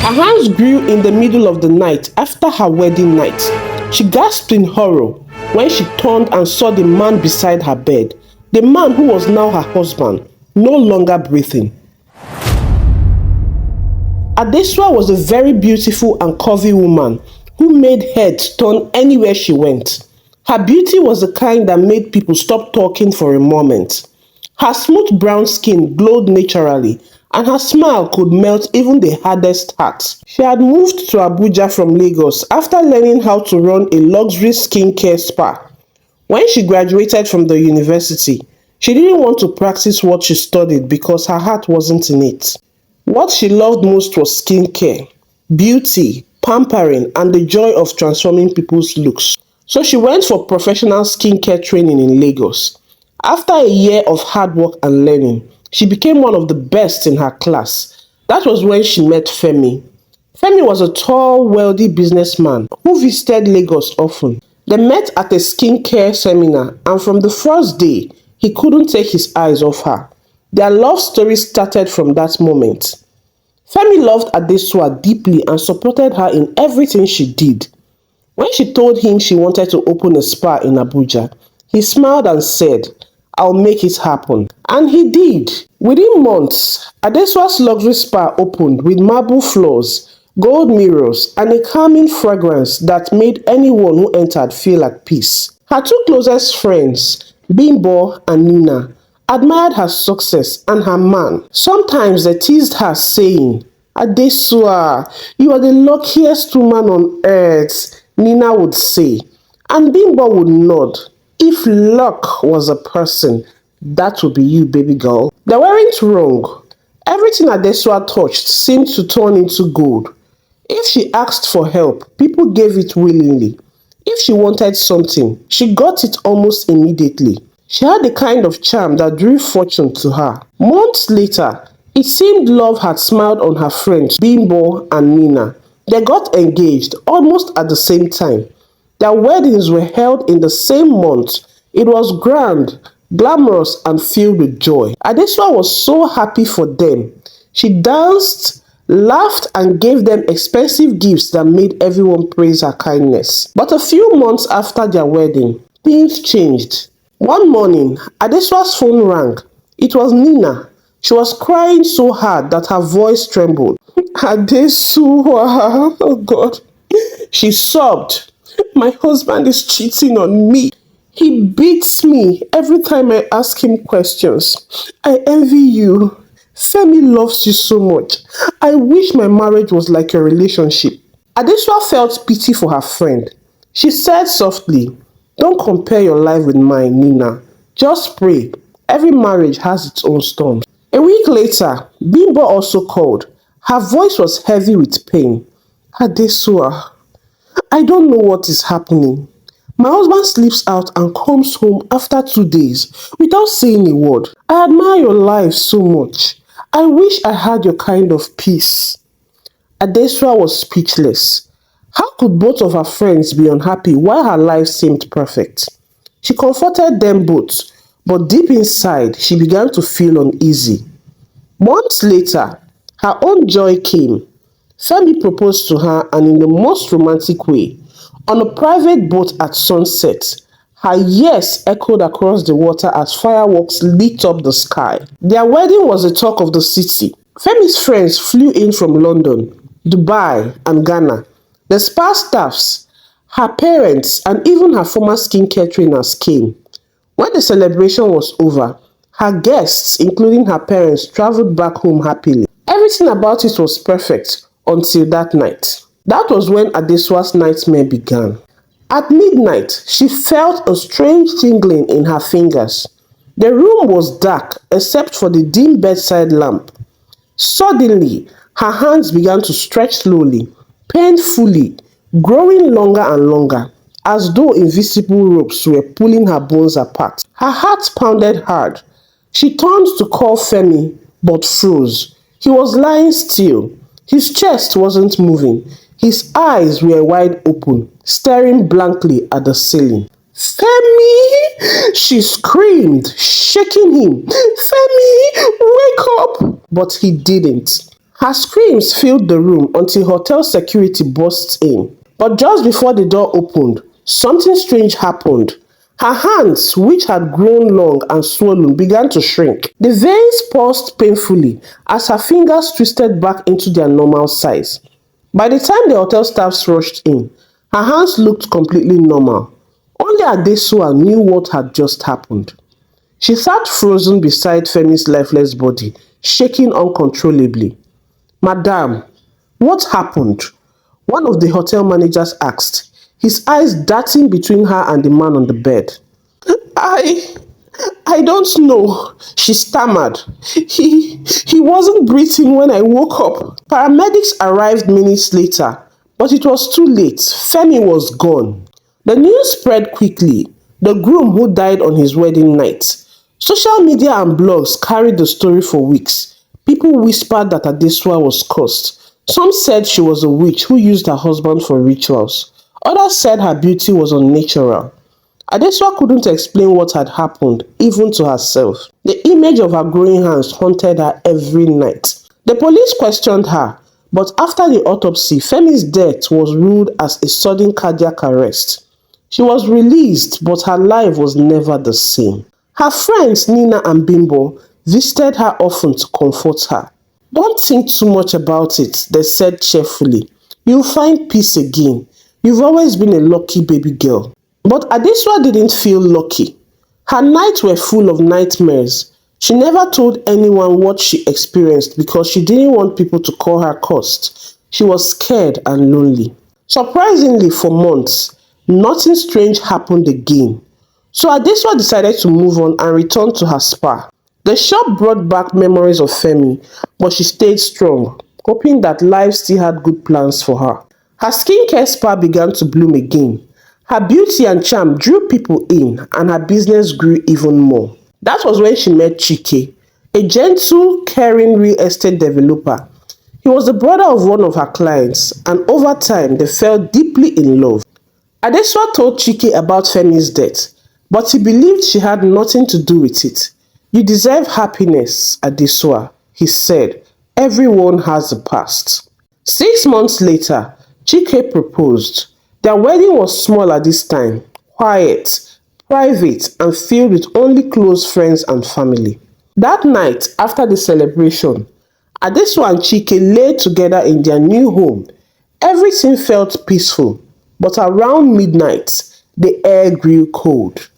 Her hands grew in the middle of the night after her wedding night. She gasped in horror when she turned and saw the man beside her bed, the man who was now her husband, no longer breathing. Adesua was a very beautiful and curvy woman who made heads turn anywhere she went. Her beauty was the kind that made people stop talking for a moment. Her smooth brown skin glowed naturally, and her smile could melt even the hardest heart. She had moved to Abuja from Lagos after learning how to run a luxury skincare spa. When she graduated from the university, she didn't want to practice what she studied because her heart wasn't in it. What she loved most was skincare, beauty, pampering, and the joy of transforming people's looks. So she went for professional skincare training in Lagos. After a year of hard work and learning, she became one of the best in her class. That was when she met Femi. Femi was a tall, wealthy businessman who visited Lagos often. They met at a skincare seminar, and from the first day, he couldn't take his eyes off her. Their love story started from that moment. Femi loved Adesua deeply and supported her in everything she did. When she told him she wanted to open a spa in Abuja, he smiled and said, "I'll make it happen." And he did. Within months, Adesua's luxury spa opened with marble floors, gold mirrors, and a calming fragrance that made anyone who entered feel at peace. Her two closest friends, Bimbo and Nina, admired her success and her man. Sometimes they teased her, saying, "Adesua, you are the luckiest woman on earth," Nina would say, and Bimbo would nod. "If luck was a person, that would be you, baby girl." They weren't wrong. Everything Adesua touched seemed to turn into gold. If she asked for help, people gave it willingly. If she wanted something, she got it almost immediately. She had the kind of charm that drew fortune to her. Months later, it seemed love had smiled on her friends Bimbo and Nina. They got engaged almost at the same time. Their weddings were held in the same month. It was grand, glamorous, and filled with joy. Adesua was so happy for them. She danced, laughed, and gave them expensive gifts that made everyone praise her kindness. But a few months after their wedding, things changed. One morning, Adesua's phone rang. It was Nina. She was crying so hard that her voice trembled. "Adesua, oh God." She sobbed. "My husband is cheating on me. He beats me every time I ask him questions. I envy you. Femi loves you so much. I wish my marriage was like your relationship." Adesua felt pity for her friend. She said softly, "Don't compare your life with mine, Nina. Just pray. Every marriage has its own storms." A week later, Bimbo also called. Her voice was heavy with pain. "Adesua, I don't know what is happening. My husband sleeps out and comes home after 2 days without saying a word. I admire your life so much. I wish I had your kind of peace." Adesua was speechless. How could both of her friends be unhappy while her life seemed perfect? She comforted them both, but deep inside, she began to feel uneasy. Months later, her own joy came. Femi proposed to her, and in the most romantic way, on a private boat at sunset. Her yes echoed across the water as fireworks lit up the sky. Their wedding was the talk of the city. Femi's friends flew in from London, Dubai, and Ghana. The spa staffs, her parents, and even her former skincare trainers came. When the celebration was over, her guests, including her parents, traveled back home happily. Everything about it was perfect until that night. That was when Adesua's nightmare began. At midnight, she felt a strange tingling in her fingers. The room was dark except for the dim bedside lamp. Suddenly, her hands began to stretch slowly, painfully, growing longer and longer, as though invisible ropes were pulling her bones apart. Her heart pounded hard. She turned to call Femi, but froze. He was lying still. His chest wasn't moving. His eyes were wide open, staring blankly at the ceiling. "Femi!" she screamed, shaking him. "Femi, wake up!" But he didn't. Her screams filled the room until hotel security burst in. But just before the door opened, something strange happened. Her hands, which had grown long and swollen, began to shrink. The veins pulsed painfully as her fingers twisted back into their normal size. By the time the hotel staffs rushed in, her hands looked completely normal. Only Adesua knew what had just happened. She sat frozen beside Femi's lifeless body, shaking uncontrollably. Madam, what happened? One of the hotel managers asked, his eyes darting between her and the man on the bed. I I don't know, she stammered. He wasn't breathing when I woke up. Paramedics arrived minutes later, but it was too late. Femi was gone. The news spread quickly. The groom who died on his wedding night. Social media and blogs carried the story for weeks. People whispered that Adesua was cursed. Some said she was a witch who used her husband for rituals. Others said her beauty was unnatural. Adesua couldn't explain what had happened, even to herself. The image of her growing hands haunted her every night. The police questioned her, but after the autopsy, Femi's death was ruled as a sudden cardiac arrest. She was released, but her life was never the same. Her friends Nina and Bimbo visited her often to comfort her. Don't think too much about it, they said cheerfully. You'll find peace again. You've always been a lucky baby girl. But Adesua didn't feel lucky. Her nights were full of nightmares. She never told anyone what she experienced because she didn't want people to call her cursed. She was scared and lonely. Surprisingly, for months, nothing strange happened again. So Adesua decided to move on and return to her spa. The shop brought back memories of Femi, but she stayed strong, hoping that life still had good plans for her. Her skincare spa began to bloom again. Her beauty and charm drew people in, and her business grew even more. That was when she met Chike, a gentle, caring real estate developer. He was the brother of one of her clients, and over time they fell deeply in love. Adesua told Chike about Femi's death, but he believed she had nothing to do with it. You deserve happiness, Adesua, he said. Everyone has a past. 6 months later, Chike proposed. Their wedding was small at this time, quiet, private, and filled with only close friends and family. That night, after the celebration, Adesua and Chike lay together in their new home. Everything felt peaceful, but around midnight, the air grew cold.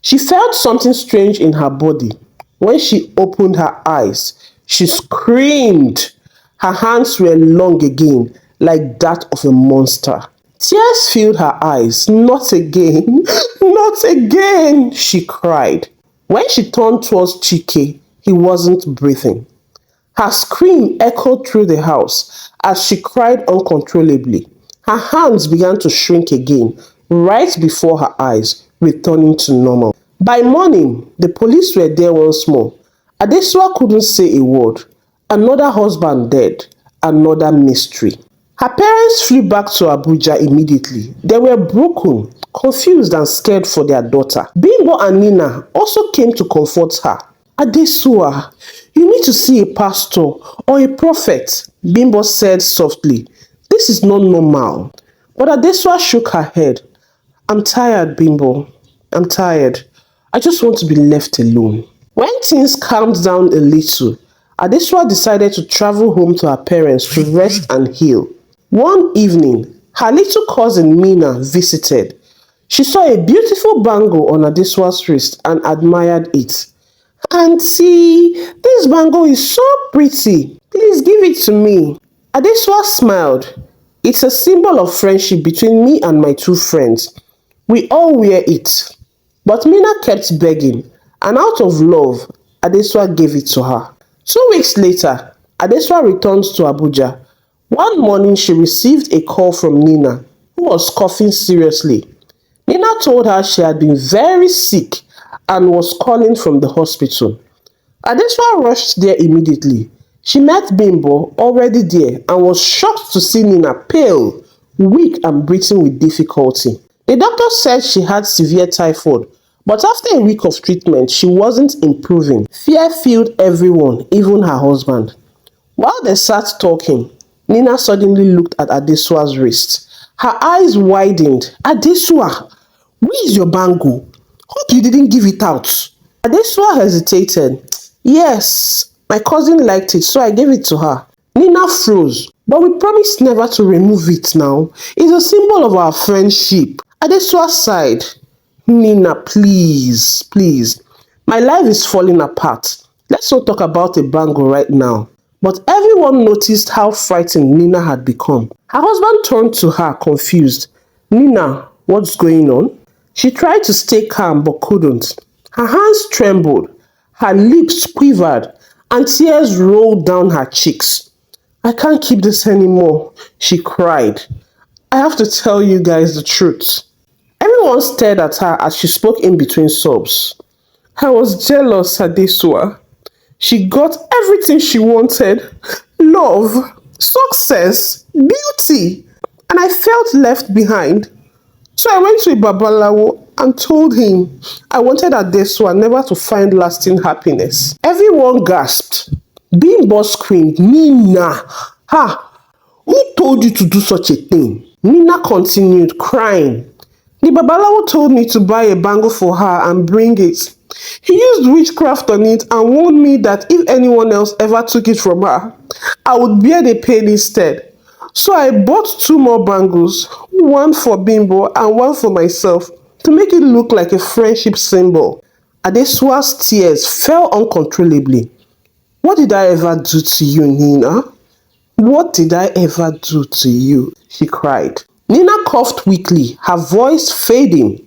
She felt something strange in her body. When she opened her eyes, she screamed. Her hands were long again, like that of a monster. Tears filled her eyes. Not again, not again, she cried. When she turned towards Chike, he wasn't breathing. Her scream echoed through the house as she cried uncontrollably. Her hands began to shrink again, right before her eyes, returning to normal. By morning, the police were there once more. Adesua couldn't say a word. Another husband dead, another mystery. Her parents flew back to Abuja immediately. They were broken, confused and scared for their daughter. Bimbo and Nina also came to comfort her. Adesua, you need to see a pastor or a prophet, Bimbo said softly. This is not normal. But Adesua shook her head. I'm tired, Bimbo. I'm tired. I just want to be left alone. When things calmed down a little, Adesua decided to travel home to her parents to rest and heal. One evening, her little cousin Mina visited. She saw a beautiful bangle on Adesua's wrist and admired it. Auntie, this bangle is so pretty. Please give it to me. Adesua smiled. It's a symbol of friendship between me and my two friends. We all wear it. But Mina kept begging, and out of love, Adesua gave it to her. 2 weeks later, Adesua returned to Abuja. One morning, she received a call from Nina, who was coughing seriously. Nina told her she had been very sick and was calling from the hospital. Adesua rushed there immediately. She met Bimbo already there and was shocked to see Nina pale, weak and breathing with difficulty. The doctor said she had severe typhoid, but after a week of treatment, she wasn't improving. Fear filled everyone, even her husband. While they sat talking, Nina suddenly looked at Adeswa's wrist. Her eyes widened. Adeswa, where is your bangle? Hope you didn't give it out. Adeswa hesitated. Yes, my cousin liked it, so I gave it to her. Nina froze. But we promised never to remove it now. It's a symbol of our friendship. Adeswa sighed. Nina, please, please. My life is falling apart. Let's not talk about a bangle right now. But everyone noticed how frightened Nina had become. Her husband turned to her, confused. Nina, what's going on? She tried to stay calm but couldn't. Her hands trembled, her lips quivered, and tears rolled down her cheeks. I can't keep this anymore, she cried. I have to tell you guys the truth. Everyone stared at her as she spoke in between sobs. I was jealous, Adesua. She got everything she wanted: love, success, beauty, and I felt left behind. So I went to a Babalawo and told him I wanted Adesua never to find lasting happiness. Everyone gasped. Bimbo screamed, Nina! Ha! Who told you to do such a thing? Nina continued, crying. The Babalawo told me to buy a bangle for her and bring it. He used witchcraft on it and warned me that if anyone else ever took it from her, I would bear the pain instead. So I bought 2 more bangles, one for Bimbo and one for myself, to make it look like a friendship symbol. Adeswa's tears fell uncontrollably. What did I ever do to you, Nina? What did I ever do to you? She cried. Nina coughed weakly, her voice fading.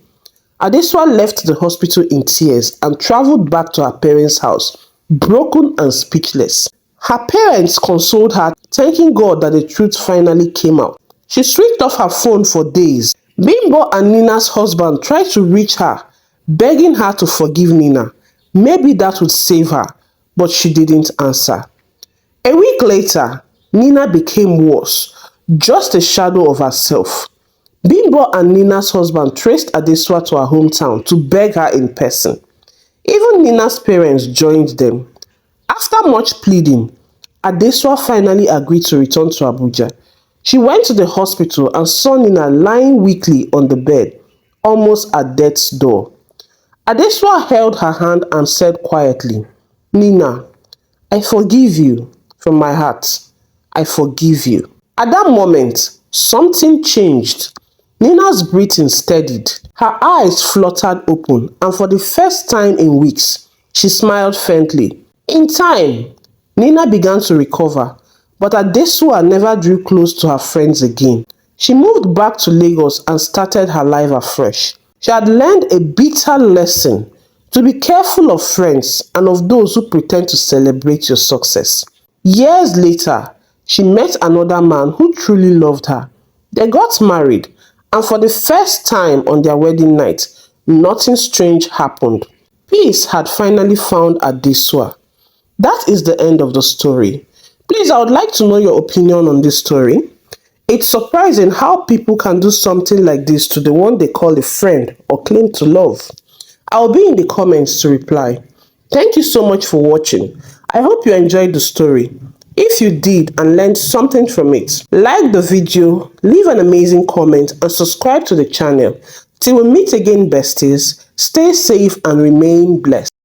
Adeswa left the hospital in tears and traveled back to her parents' house, broken and speechless. Her parents consoled her, thanking God that the truth finally came out. She switched off her phone for days. Bimbo and Nina's husband tried to reach her, begging her to forgive Nina. Maybe that would save her, but she didn't answer. A week later, Nina became worse, just a shadow of herself. Bimbo and Nina's husband traced Adeswa to her hometown to beg her in person. Even Nina's parents joined them. After much pleading, Adeswa finally agreed to return to Abuja. She went to the hospital and saw Nina lying weakly on the bed, almost at death's door. Adeswa held her hand and said quietly, Nina, I forgive you from my heart. I forgive you. At that moment, something changed. Nina's breathing steadied. Her eyes fluttered open, and for the first time in weeks, she smiled faintly. In time, Nina began to recover, but Adesua never drew close to her friends again. She moved back to Lagos and started her life afresh. She had learned a bitter lesson: to be careful of friends and of those who pretend to celebrate your success. Years later, she met another man who truly loved her. They got married, and for the first time on their wedding night, nothing strange happened. Peace had finally found Adesua. That is the end of the story. Please, I would like to know your opinion on this story. It's surprising how people can do something like this to the one they call a friend or claim to love. I'll be in the comments to reply. Thank you so much for watching. I hope you enjoyed the story. If you did and learned something from it, like the video, leave an amazing comment, and subscribe to the channel. Till we meet again, besties, stay safe and remain blessed.